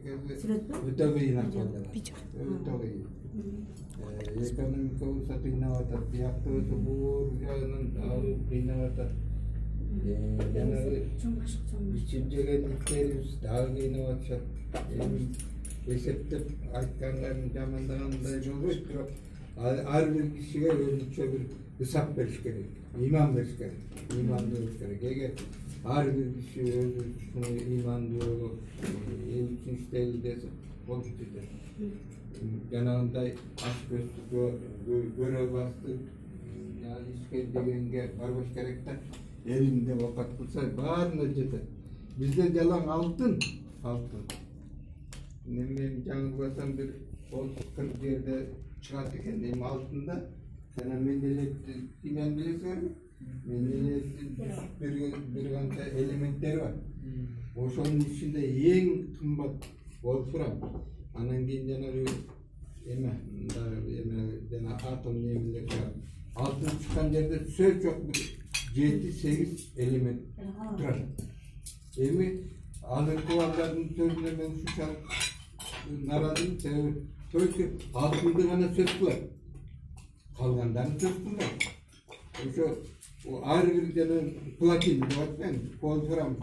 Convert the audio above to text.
өтө кыйын акыбалдар. Өтө кыйын. Экономика болсо кыйнап атат, бияктуу буур жагынан кыйнап атат. Жанагы ичип жегендиктерибиз дагы кыйнап атышат. Эсептеп айткандарын жамандагандай болбойт, бирок ар бир кишиге өзүнчө бир ысап бериш керек, иман бериш керек, имандуу болуш керек. Эгер ар бир киши өзүнүн имандуу эл үчүн иштейли десе, болуп кетет. Жанагындай аш көздүккө көрө бастык, ишке дегенге барбаш керек да. Элинде оокат кылса баарына жетет. Бизде жалаң алтын. Мен жаңылбасам бир 30-40 жерде чыгат экен. Эми алтында жана менделетти кимden билесиңерби? Менделеттин бир канча элементтери бар. Ошонун ичинде эң кымбат волфрам. Анан кийин жанагы жана атом немелер бар. Алтын чыккан жерде сөз жок, 7-8 элемент турат. Эми азыркы балдардын сөзүнө мен ушунчалык наразымын, себеби только алтынды гана сөз кылат, калгандарын сөз кылбайт. Ошо ар бир жана платин деп атпайбы, волфрам